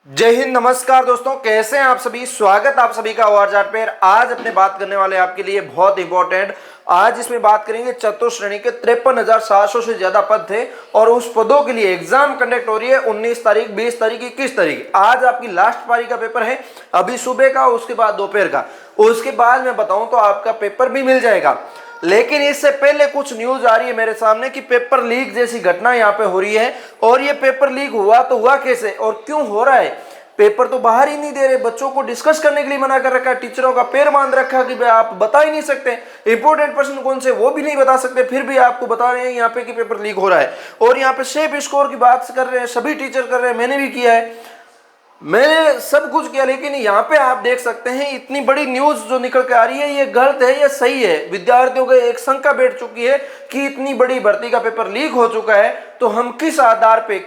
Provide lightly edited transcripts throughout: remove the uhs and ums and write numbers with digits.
जय हिंद, नमस्कार दोस्तों, कैसे हैं आप सभी। स्वागत आप सभी का OR चार्ट पे। आज अपने बात करने वाले आपके लिए बहुत इंपॉर्टेंट। आज इसमें बात करेंगे चतुर्थ श्रेणी के 53,700 से ज्यादा पद थे और उस पदों के लिए एग्जाम कंडक्ट हो रही है 19 तारीख, 20 तारीख, 21 तारीख। आज आपकी लास्ट पारी का पेपर है, अभी सुबह का, उसके बाद दोपहर का, उसके बाद मैं बताऊं तो आपका पेपर भी मिल जाएगा। लेकिन इससे पहले कुछ न्यूज आ रही है मेरे सामने कि पेपर लीक जैसी घटना यहाँ पे हो रही है। और ये पेपर लीक हुआ तो हुआ कैसे और क्यों हो रहा है। पेपर तो बाहर ही नहीं दे रहे, बच्चों को डिस्कस करने के लिए मना कर रखा है, टीचरों का पैर बांध रखा कि भाई आप बता ही नहीं सकते, इंपोर्टेंट प्रश्न कौन से वो भी नहीं बता सकते, फिर भी आपको बता रहे हैं यहाँ पे कि पेपर लीक हो रहा है। और यहाँ पे सेफ स्कोर की बात कर रहे हैं, सभी टीचर कर रहे हैं, मैंने भी किया है, मैंने सब कुछ किया। लेकिन यहाँ पे आप देख सकते हैं इतनी बड़ी न्यूज जो निकल के आ रही है, ये गलत है या सही है। विद्यार्थियों को एक शंका बैठ चुकी है कि इतनी बड़ी भर्ती का पेपर लीक हो चुका है, तो हम किस आधार पे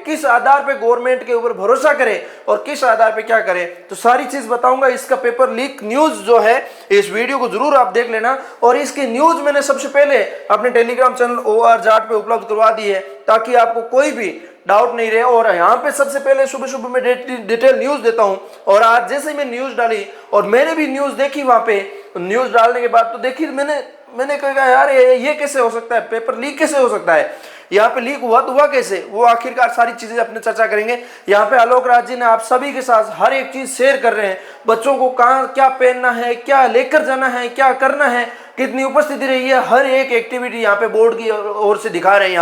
गवर्नमेंट के ऊपर भरोसा करें और किस आधार पे क्या करें, तो सारी चीज बताऊंगा। इसका पेपर लीक न्यूज जो है, इस वीडियो को जरूर आप देख लेना। और इसकी न्यूज मैंने सबसे पहले अपने टेलीग्राम चैनल OR चार्ट पे उपलब्ध करवा दी है, ताकि आपको कोई भी डाउट नहीं रहे। और यहाँ पे सबसे पहले सुबह सुबह में डिटेल न्यूज देता हूँ। और आज जैसे ही मैं न्यूज डाली और मैंने भी न्यूज देखी, वहां पे न्यूज डालने के बाद तो देखी मैंने कहा यार ये कैसे हो सकता है, पेपर लीक कैसे हो सकता है, यहाँ पे लीक हुआ तो हुआ कैसे, वो आखिरकार सारी चीजें अपने चर्चा करेंगे। यहाँ पे आलोक राज जी ने आप सभी के साथ हर एक चीज शेयर कर रहे हैं। बच्चों को कहाँ क्या पहनना है, क्या लेकर जाना है, क्या करना है, कितनी उपस्थिति रही है, हर एक एक्टिविटी यहाँ पे बोर्ड की ओर से दिखा रहे हैं।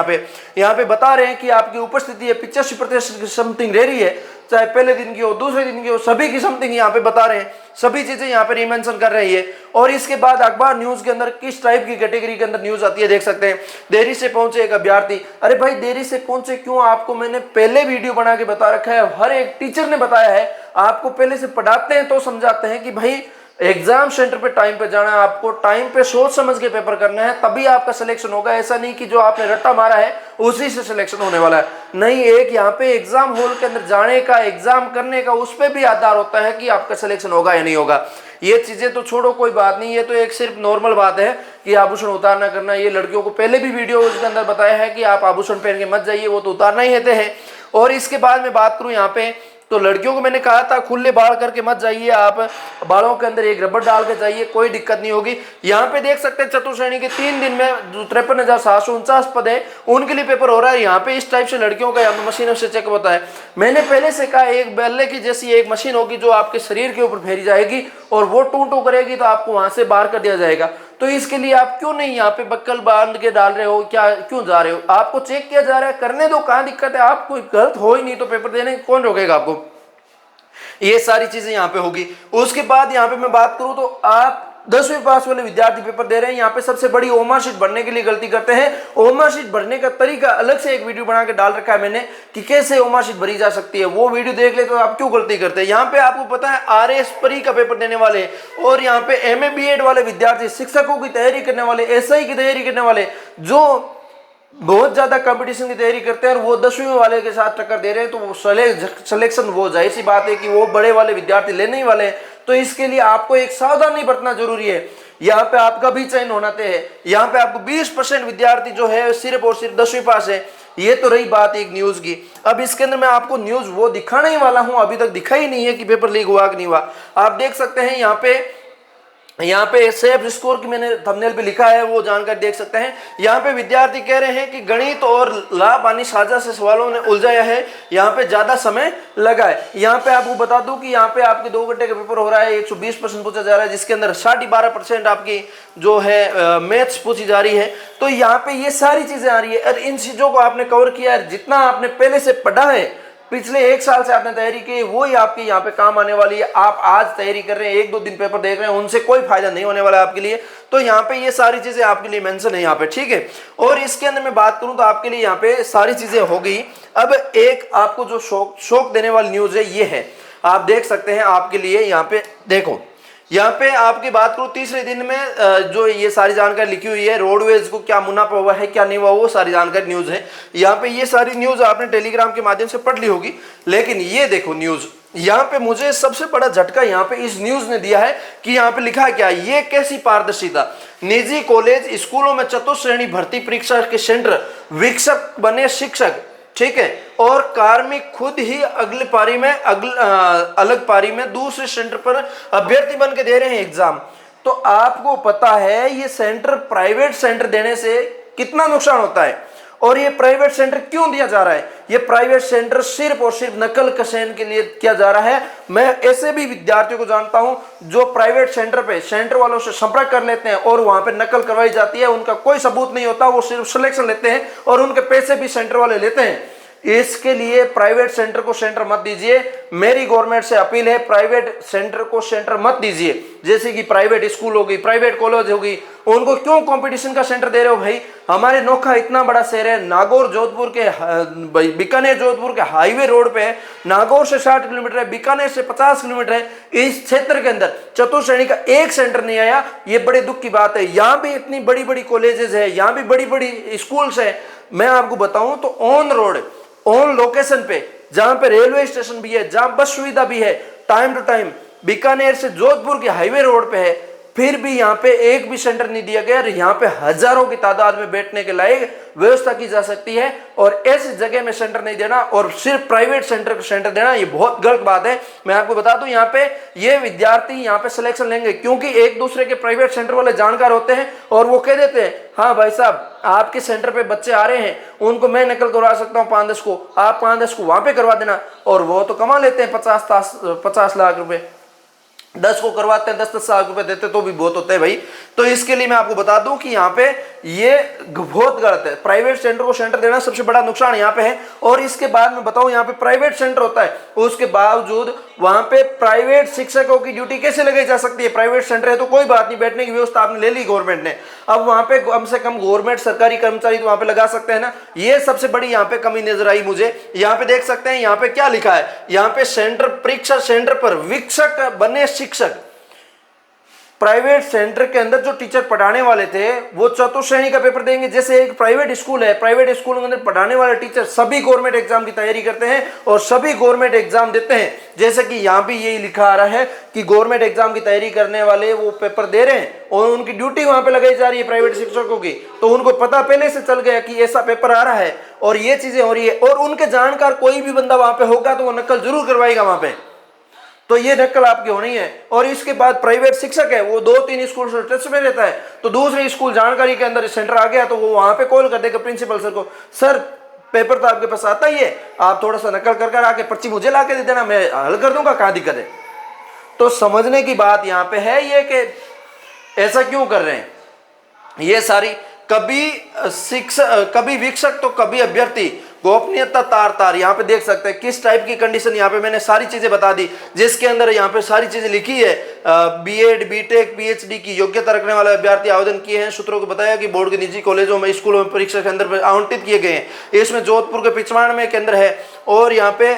यहाँ पे बता रहे हैं कि आपकी उपस्थिति है 85% की समथिंग रह रही है, चाहे पहले दिन की हो, दूसरे दिन की हो, सभी की समथिंग यहाँ पे बता रहे हैं, सभी चीजें यहाँ पे रिमेंशन कर रही है। और इसके बाद अखबार न्यूज के अंदर किस टाइप की कैटेगरी के अंदर न्यूज आती है देख सकते हैं। देरी से पहुंचे एक अभ्यर्थी। अरे भाई, देरी से पहुंचे क्यों, आपको मैंने पहले वीडियो बना के बता रखा है, हर एक टीचर ने बताया है, आपको पहले से पढ़ाते हैं तो समझाते हैं कि भाई एग्जाम सेंटर पे टाइम पे जाना है, आपको टाइम पे सोच समझ के पेपर करना है, तभी आपका सिलेक्शन होगा। ऐसा नहीं कि जो आपने रट्टा मारा है उसी से सिलेक्शन होने वाला है, नहीं। एक यहाँ पे एग्जाम हॉल के अंदर जाने का, एग्जाम करने का, उस पर भी आधार होता है कि आपका सिलेक्शन होगा या नहीं होगा। ये चीजें तो छोड़ो, कोई बात नहीं, ये तो एक सिर्फ नॉर्मल बात है कि आभूषण उतारना करना। ये लड़कियों को पहले भी वीडियो उसके अंदर बताया है कि आप आभूषण पहन के मत जाइए, वो तो उतारना ही रहते हैं। और इसके बाद में बात करूं यहाँ पे, तो लड़कियों को मैंने कहा था खुले बाल करके मत जाइए, आप बालों के अंदर एक रबर डाल के जाइए, कोई दिक्कत नहीं होगी। यहाँ पे देख सकते हैं चतुर्थ श्रेणी के 3 दिन में जो 53,749 पद है उनके लिए पेपर हो रहा है। यहाँ पे इस टाइप से लड़कियों का यहाँ पे मशीनों से चेक होता है। मैंने पहले से कहा, एक बैले की जैसी एक मशीन होगी जो आपके शरीर के ऊपर फेरी जाएगी और वो टू टू करेगी तो आपको वहां से बाहर कर दिया जाएगा। तो इसके लिए आप क्यों नहीं यहाँ पे बक्कल बांध के डाल रहे हो, क्या क्यों जा रहे हो, आपको चेक किया जा रहा है, करने दो, कहाँ दिक्कत है। आप कोई गलत हो ही नहीं तो पेपर देने कौन रोकेगा आपको। ये सारी चीजें यहाँ पे होगी। उसके बाद यहाँ पे मैं बात करूं तो आप 10वीं पास वाले विद्यार्थी पेपर दे रहे हैं, यहाँ पे सबसे बड़ी ओमार शीट भरने के लिए गलती करते हैं। ओमार शीट भरने का तरीका अलग से एक वीडियो बना के डाल रखा है मैंने कि कैसे ओमार शीट भरी जा सकती है, वो वीडियो देख ले तो आप क्यों गलती करते हैं। यहाँ पे आपको पता है RS परी का पेपर देने वाले और यहाँ पे MA BEd वाले विद्यार्थी, शिक्षकों की तैयारी करने वाले, SI की तैयारी करने वाले, जो बहुत ज्यादा कंपटीशन की तैयारी करते हैं और वो 10वीं वाले के साथ टक्कर दे रहे हैं, तो वो सिलेक्शन, वो जाहिर सी बात है कि वो बड़े वाले विद्यार्थी लेने ही वाले हैं। तो इसके लिए आपको एक सावधानी बरतना जरूरी है। यहाँ पे आपका भी चयन होना तय है। यहाँ पे आपको 20% विद्यार्थी जो है सिर्फ और सिर्फ 10वीं पास है। ये तो रही बात एक न्यूज की। अब इसके अंदर मैं आपको न्यूज वो दिखाने ही वाला हूं, अभी तक दिखा ही नहीं है कि पेपर लीक हुआ कि नहीं हुआ। आप देख सकते हैं यहाँ पे सेफ स्कोर की मैंने थंबनेल पे लिखा है, वो जानकारी देख सकते हैं। यहाँ पे विद्यार्थी कह रहे हैं कि गणित और लापानी साझा से सवालों ने उलझाया है, यहाँ पे ज्यादा समय लगा है। यहाँ पे आपको बता दूं कि यहाँ पे आपके 2 घंटे का पेपर हो रहा है, 120% पूछा जा रहा है, जिसके अंदर 12.5% आपकी जो है मैथ्स पूछी जा रही है। तो यहाँ पे ये सारी चीजें आ रही है और इन चीजों को आपने कवर किया है। जितना आपने पहले से पढ़ा है, पिछले 1 साल से आपने तैयारी की, वो ही आपकी यहाँ पे काम आने वाली है। आप आज तैयारी कर रहे हैं, 1-2 दिन पेपर देख रहे हैं, उनसे कोई फायदा नहीं होने वाला है आपके लिए। तो यहाँ पे ये सारी चीजें आपके लिए मेंशन है यहाँ पे, ठीक है। और इसके अंदर मैं बात करूं तो आपके लिए यहाँ पे सारी चीजें हो गई। अब एक आपको जो शौक देने वाली न्यूज है ये है, आप देख सकते हैं आपके लिए यहाँ पे। देखो यहाँ पे आपकी बात करूं, तीसरे दिन में जो ये सारी जानकारी लिखी हुई है, रोडवेज को क्या मुनाफा हुआ है, क्या नहीं हुआ, वो सारी जानकारी न्यूज है यहाँ पे। ये सारी न्यूज आपने टेलीग्राम के माध्यम से पढ़ ली होगी। लेकिन ये देखो न्यूज, यहाँ पे मुझे सबसे बड़ा झटका यहाँ पे इस न्यूज ने दिया है कि यहाँ पे लिखा है क्या, ये कैसी पारदर्शिता। निजी कॉलेज स्कूलों में चतुर्थ श्रेणी भर्ती परीक्षा के सेंटर, विक्षक बने शिक्षक, ठीक है। और कार्मिक खुद ही अगली पारी में अलग पारी में दूसरे सेंटर पर अभ्यर्थी बन के दे रहे हैं एग्जाम। तो आपको पता है ये सेंटर प्राइवेट सेंटर देने से कितना नुकसान होता है, और ये प्राइवेट सेंटर क्यों दिया जा रहा है। ये प्राइवेट सेंटर सिर्फ और सिर्फ नकल कसेन के लिए किया जा रहा है। मैं ऐसे भी विद्यार्थियों को जानता हूं जो प्राइवेट सेंटर पे सेंटर वालों से संपर्क कर लेते हैं और वहां पे नकल करवाई जाती है, उनका कोई सबूत नहीं होता, वो सिर्फ सिलेक्शन लेते हैं और उनके पैसे भी सेंटर वाले लेते हैं। इसके लिए प्राइवेट सेंटर को सेंटर मत दीजिए। मेरी गवर्नमेंट से अपील है, प्राइवेट सेंटर को सेंटर मत दीजिए। जैसे कि प्राइवेट स्कूल होगी, प्राइवेट कॉलेज होगी, उनको क्यों कंपटीशन का सेंटर दे रहे हो भाई। हमारे नोखा इतना बड़ा शहर है, नागौर जोधपुर के बीकानेर जोधपुर के हाईवे रोड पे है, नागौर से 60 किलोमीटर है, बीकानेर से 50 किलोमीटर है। इस क्षेत्र के अंदर चतुर्थ श्रेणी का एक सेंटर नहीं आया, ये बड़े दुख की बात है। यहाँ भी इतनी बड़ी बड़ी कॉलेजेस है, यहाँ भी बड़ी बड़ी स्कूल्स है। मैं आपको बताऊं तो ऑन रोड, ऑन लोकेशन पे, जहां पे रेलवे स्टेशन भी है, जहां बस सुविधा भी है, टाइम टू टाइम बीकानेर से जोधपुर के हाईवे रोड पे है, फिर भी यहाँ पे एक भी सेंटर नहीं दिया गया। यहाँ पे हजारों की तादाद में बैठने के लायक व्यवस्था की जा सकती है, और ऐसी जगह में सेंटर नहीं देना और सिर्फ प्राइवेट सेंटर को सेंटर देना, ये बहुत गलत बात है। मैं आपको बता दूं, यहाँ पे ये विद्यार्थी यहाँ पे सिलेक्शन लेंगे क्योंकि एक दूसरे के प्राइवेट सेंटर वाले जानकार होते हैं, और वो कह देते हैं हाँ भाई साहब आपके सेंटर पे बच्चे आ रहे हैं, उनको मैं नकल करवा सकता हूँ 5-10 को, आप 5-10 को वहां पे करवा देना। और वो तो कमा लेते हैं 50 लाख रुपए, 10 को करवाते हैं 10-10 लाख रुपए देते तो भी बहुत होते हैं भाई। तो इसके लिए मैं आपको बता दूं कि यहाँ पे ये बहुत गलत है। प्राइवेट सेंटर को सेंटर देना सबसे बड़ा नुकसान यहाँ पे है। और इसके बाद मैं बताऊं, यहाँ पे प्राइवेट सेंटर होता है, उसके बावजूद वहां पे प्राइवेट शिक्षकों की ड्यूटी कैसे लगाई जा सकती है। प्राइवेट सेंटर है तो कोई बात नहीं, बैठने की व्यवस्था आपने ले ली गवर्नमेंट ने, अब वहां पे कम से कम गवर्नमेंट सरकारी कर्मचारी तो वहां पे लगा सकते हैं ना। ये सबसे बड़ी यहाँ पे कमी नजर आई मुझे। यहाँ पे देख सकते हैं, यहाँ पे क्या लिखा है, यहाँ पे सेंटर परीक्षा सेंटर पर वीक्षक बने शिक्षक। प्राइवेट सेंटर के अंदर जो टीचर पढ़ाने वाले थे वो चतुर्थ श्रेणी का पेपर देंगे। जैसे एक प्राइवेट स्कूल है, प्राइवेट स्कूल के अंदर पढ़ाने वाले टीचर सभी गवर्नमेंट एग्जाम की तैयारी करते हैं और सभी गवर्नमेंट एग्जाम देते हैं। जैसे कि यहाँ भी यही लिखा आ रहा है कि गवर्नमेंट एग्जाम की तैयारी करने वाले वो पेपर दे रहे हैं और उनकी ड्यूटी वहां पे लगाई जा रही है प्राइवेट शिक्षकों की, तो उनको पता पहले से चल गया कि ऐसा पेपर आ रहा है और ये चीजें हो रही है, और उनके जानकार कोई भी बंदा वहां पे होगा तो वो नकल जरूर करवाएगा वहां पे, तो ये नकल आपकी होनी है। और इसके बाद प्राइवेट शिक्षक है वो 2-3 स्कूल से टच में रहता है, तो दूसरे स्कूल जानकारी के अंदर सेंटर आ गया तो वो वहां पे कॉल कर देगा प्रिंसिपल सर को, सर पेपर तो आपके पास आता ही है, आप थोड़ा सा नकल कर आके पर्ची मुझे ला के दे देना, मैं हल कर दूंगा, कहाँ दिक्कत है। तो समझने की बात यहाँ पे है ये कि ऐसा क्यों कर रहे हैं ये सारी, कभी शिक्षक कभी वीक्षक तो कभी अभ्यर्थी, गोपनीयता तार तार। यहाँ पे देख सकते हैं किस टाइप की कंडीशन, यहाँ पे मैंने सारी चीजें बता दी जिसके अंदर यहाँ पे सारी चीजें लिखी है। बीएड बीटेक पीएचडी की योग्यता रखने वाले अभ्यर्थी आवेदन किए हैं। सूत्रों को बताया कि बोर्ड के निजी कॉलेजों में स्कूलों में परीक्षा केंद्र आवंटित किए गए हैं। इसमें जोधपुर के 95 केंद्र है और यहाँ पे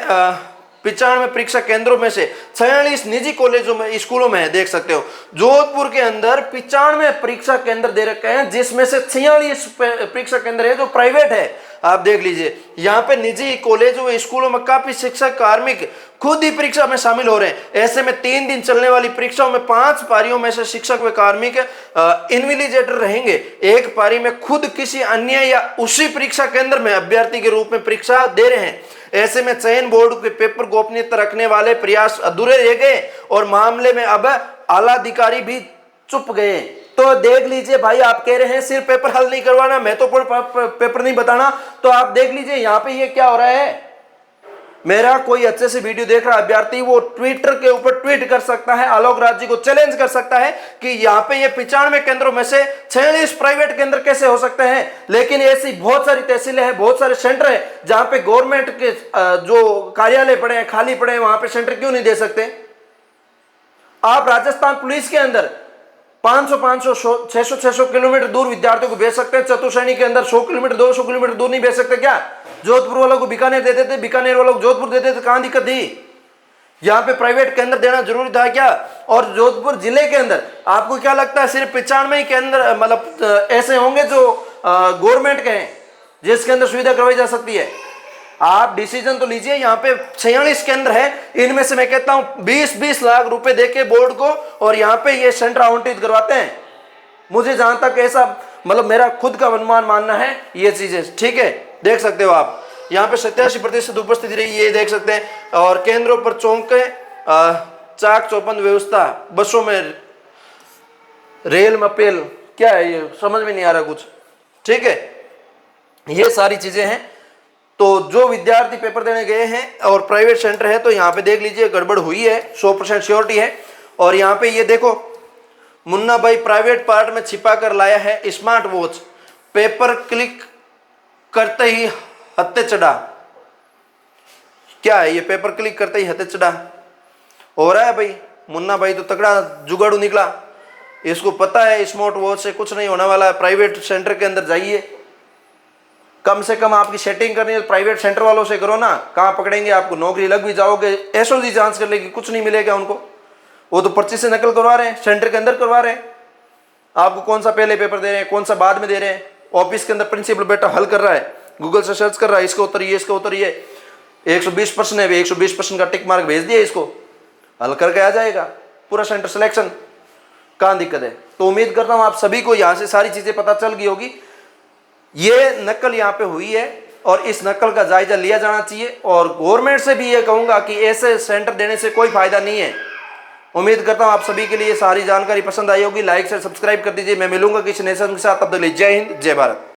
95 परीक्षा केंद्रों में से 46 निजी कॉलेजों में स्कूलों में है। देख सकते हो जोधपुर के अंदर 95 परीक्षा केंद्र दे रखे हैं, जिसमें से 46 परीक्षा केंद्र है जो प्राइवेट है। आप देख लीजिए यहाँ पे निजी कॉलेजों व स्कूलों में काफी शिक्षक कार्मिक खुद ही परीक्षा में शामिल हो रहे हैं। ऐसे में 3 दिन चलने वाली परीक्षाओं में 5 पारियों में से शिक्षक व कार्मिक इन्विजिलेटर रहेंगे। एक पारी में खुद किसी अन्य या उसी परीक्षा केंद्र में अभ्यर्थी के रूप में परीक्षा दे रहे हैं। ऐसे में चयन बोर्ड के पेपर गोपनीयता रखने वाले प्रयास अधूरे रह गए और मामले में अब आला अधिकारी भी चुप गए। तो देख लीजिए भाई, आप कह रहे हैं सिर्फ पेपर हल नहीं करवाना, मैं तो पेपर नहीं बताना, तो आप देख लीजिए यहाँ पे ये क्या हो रहा है। मेरा कोई अच्छे से वीडियो देख रहा अभ्यर्थी वो ट्विटर के ऊपर ट्वीट कर सकता है, आलोक राज जी को चैलेंज कर सकता है कि यहाँ पे ये 95 केंद्रों में से 46 प्राइवेट केंद्र कैसे हो सकते हैं। लेकिन ऐसी बहुत सारी तहसीलें हैं, बहुत सारे सेंटर है जहां पे गवर्नमेंट के जो कार्यालय पड़े हैं, खाली पड़े हैं, वहां पे सेंटर क्यों नहीं दे सकते। आप राजस्थान पुलिस के अंदर 500 600 किलोमीटर दूर विद्यार्थियों को भेज सकते हैं, चतुर्थ श्रेणी के अंदर 100 किलोमीटर 200 किलोमीटर दूर नहीं भेज सकते क्या। जोधपुर वालों को बीकानेर देते थे, बीकानेर वालों को जोधपुर देते थे, कहां दिक्कत थी। यहाँ पे प्राइवेट केंद्र देना जरूरी था क्या। और जोधपुर जिले के अंदर आपको क्या लगता है सिर्फ 95 केंद्र मतलब ऐसे होंगे जो गवर्नमेंट के हैं जिसके अंदर सुविधा करवाई जा सकती है। आप डिसीजन तो लीजिए। यहाँ पे 46 केंद्र है, इनमें से मैं कहता हूं 20-20 लाख रुपए देके बोर्ड को और यहाँ पे ये सेंटर आवंटित करवाते हैं। मुझे जहां तक ऐसा मतलब मेरा खुद का अनुमान मानना है ये चीजें, ठीक है। देख सकते हो आप यहाँ पे 87% उपस्थिति रही, ये देख सकते हैं। और केंद्रों पर चौके, चाक चौबंद व्यवस्था, बसों में रेल मपेल, क्या है ये समझ में नहीं आ रहा कुछ, ठीक है। ये सारी चीजें हैं। तो जो विद्यार्थी पेपर देने गए हैं और प्राइवेट सेंटर है, तो यहाँ पे देख लीजिए गड़बड़ हुई है, 100% श्योरिटी है। और यहाँ पे ये देखो, मुन्ना भाई प्राइवेट पार्ट में छिपा कर लाया है स्मार्ट वॉच, पेपर क्लिक करते ही हत्ते चढ़ा। क्या है ये, पेपर क्लिक करते ही हत्ते चढ़ा हो रहा है भाई। मुन्ना भाई तो तगड़ा जुगाड़ू निकला, इसको पता है स्मार्ट वॉच से कुछ नहीं होने वाला है। प्राइवेट सेंटर के अंदर जाइए, कम से कम आपकी सेटिंग करनी है प्राइवेट सेंटर वालों से करो ना, कहाँ पकड़ेंगे आपको, नौकरी लग भी जाओगे, एसओजी जांच कर लेगी, कुछ नहीं मिलेगा उनको। वो तो पर्ची से नकल करवा रहे हैं, सेंटर के अंदर करवा रहे हैं। आपको कौन सा पहले पेपर दे रहे हैं, कौन सा बाद में दे रहे हैं, ऑफिस के अंदर प्रिंसिपल बेटा हल कर रहा है, गूगल से सर्च कर रहा है, इसका उत्तर ये, इसका उत्तर ये, 120% है, 120% का टिक मार्क भेज दिया, इसको हल करके आ जाएगा पूरा सेंटर सिलेक्शन। कहाँ दिक्कत है? तो उम्मीद करता हूँ आप सभी को यहाँ से सारी चीजें पता चल गई होगी। ये नकल यहाँ पे हुई है और इस नकल का जायजा लिया जाना चाहिए। और गवर्नमेंट से भी ये कहूंगा कि ऐसे सेंटर देने से कोई फायदा नहीं है। उम्मीद करता हूँ आप सभी के लिए सारी जानकारी पसंद आई होगी। लाइक से सब्सक्राइब कर दीजिए। मैं मिलूंगा किसी नए सेशन के साथ, तब तक के लिए जय हिंद, जय भारत।